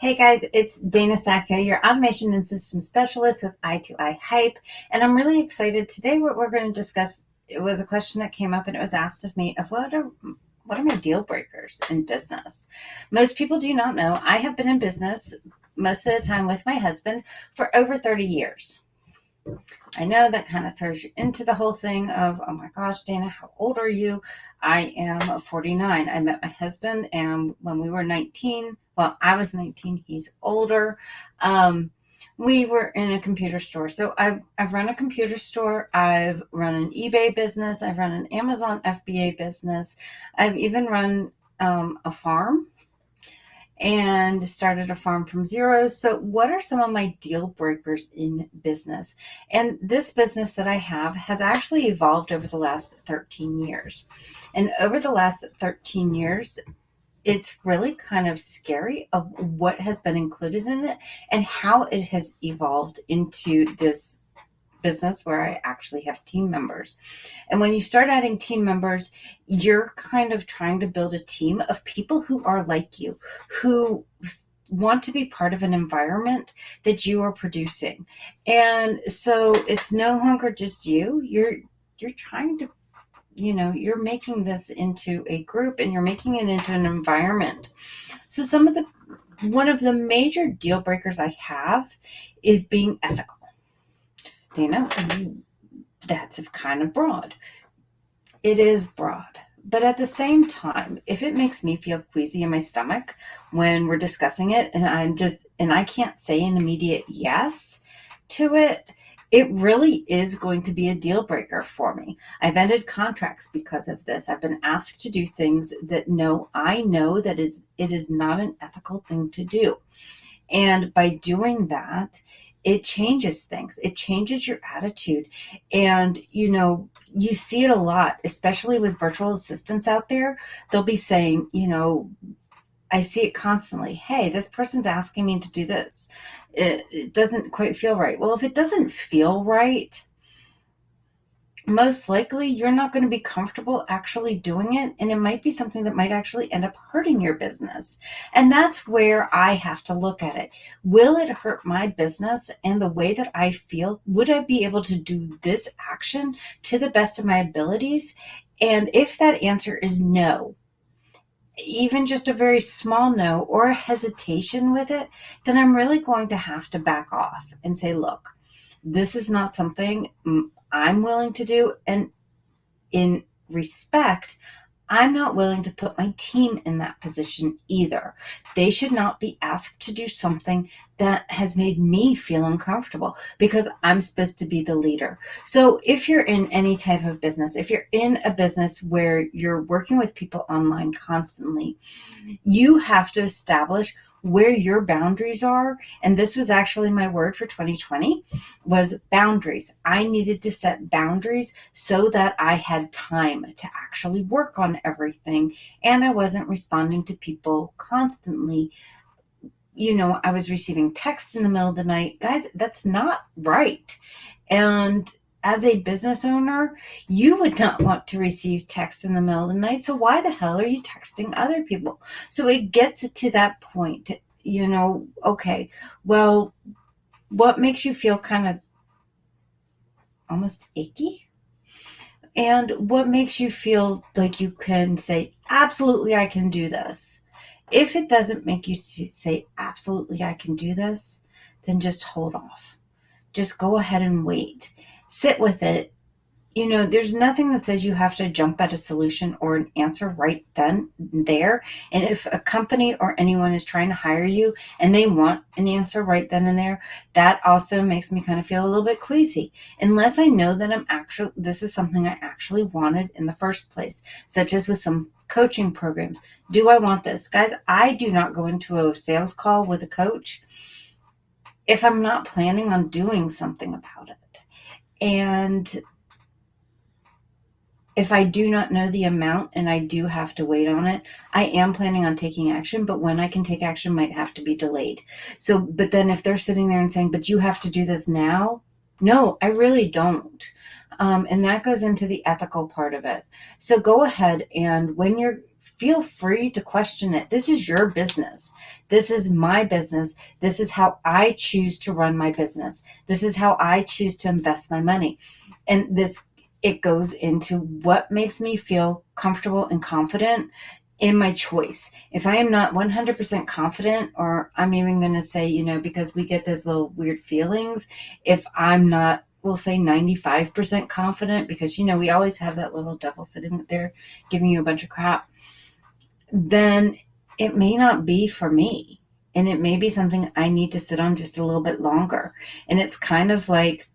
Hey guys, it's Dana Sack here, your automation and systems specialist with I2I Hype, and I'm really excited. Today what we're going to discuss, it was a question that came up and it was asked of me of what are my deal breakers in business. Most people do not know I have been in business most of the time with my husband for over 30 years. I know that kind of throws you into the whole thing of, oh my gosh, Dana, how old are you? I am 49. I met my husband, and when we were 19, well, I was 19, he's older. We were in a computer store. So I've run a computer store. I've run an eBay business. I've run an Amazon FBA business. I've even run a farm and started a farm from zero. So what are some of my deal breakers in business? And this business that I have has actually evolved over the last 13 years. And over the last 13 years, it's really kind of scary of what has been included in it and how it has evolved into this business where I actually have team members. And when you start adding team members, you're kind of trying to build a team of people who are like you, who want to be part of an environment that you are producing. And so it's no longer just you. You're trying to, you're making this into a group and you're making it into an environment. So one of the major deal breakers I have is being ethical. Dana, that's kind of broad. It is broad. But at the same time, if it makes me feel queasy in my stomach when we're discussing it and I can't say an immediate yes to it, it really is going to be a deal breaker for me. I've ended contracts because of this. I've been asked to do things that I know that it is not an ethical thing to do. And by doing that, it changes things. It changes your attitude. And, you see it a lot, especially with virtual assistants out there. They'll be saying, I see it constantly. Hey, this person's asking me to do this. It doesn't quite feel right. Well, if it doesn't feel right, most likely you're not going to be comfortable actually doing it. And it might be something that might actually end up hurting your business. And that's where I have to look at it. Will it hurt my business and the way that I feel? Would I be able to do this action to the best of my abilities? And if that answer is no, even just a very small no or a hesitation with it, then I'm really going to have to back off and say, look, this is not something I'm willing to do. And in respect, I'm not willing to put my team in that position either. They should not be asked to do something that has made me feel uncomfortable because I'm supposed to be the leader. So if you're in any type of business, if you're in a business where you're working with people online constantly, you have to establish where your boundaries are. And this was actually my word for 2020 was boundaries. I needed to set boundaries so that I had time to actually work on everything. And I wasn't responding to people constantly. I was receiving texts in the middle of the night. Guys, that's not right. And as a business owner, you would not want to receive texts in the middle of the night. So why the hell are you texting other people? So it gets to that point, okay, well, what makes you feel kind of almost icky? And what makes you feel like you can say, absolutely, I can do this? If it doesn't make you say, absolutely, I can do this, then just hold off. Just go ahead and wait. Sit with it. There's nothing that says you have to jump at a solution or an answer right then and there. And if a company or anyone is trying to hire you and they want an answer right then and there, that also makes me kind of feel a little bit queasy. Unless I know that this is something I actually wanted in the first place, such as with some coaching programs. Do I want this? Guys, I do not go into a sales call with a coach if I'm not planning on doing something about it. And if I do not know the amount and I do have to wait on it, I am planning on taking action, but when I can take action might have to be delayed. So, but then if they're sitting there and saying, but you have to do this now, no, I really don't. And that goes into the ethical part of it. So go ahead and when you're feel free to question it. This is your business. This is my business. This is how I choose to run my business. This is how I choose to invest my money. And it goes into what makes me feel comfortable and confident in my choice. If I am not 100% confident, or I'm even going to say, because we get those little weird feelings, if I'm not, we'll say 95% confident, because, we always have that little devil sitting there giving you a bunch of crap, then it may not be for me. And it may be something I need to sit on just a little bit longer. And it's kind of like,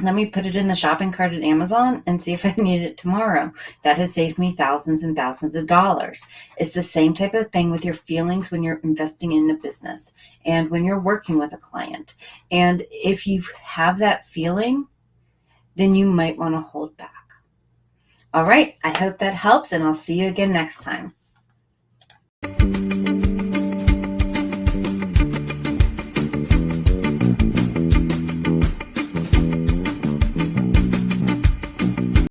let me put it in the shopping cart at Amazon and see if I need it tomorrow. That has saved me thousands and thousands of dollars. It's the same type of thing with your feelings when you're investing in a business and when you're working with a client. And if you have that feeling, then you might want to hold back. All right. I hope that helps, and I'll see you again next time.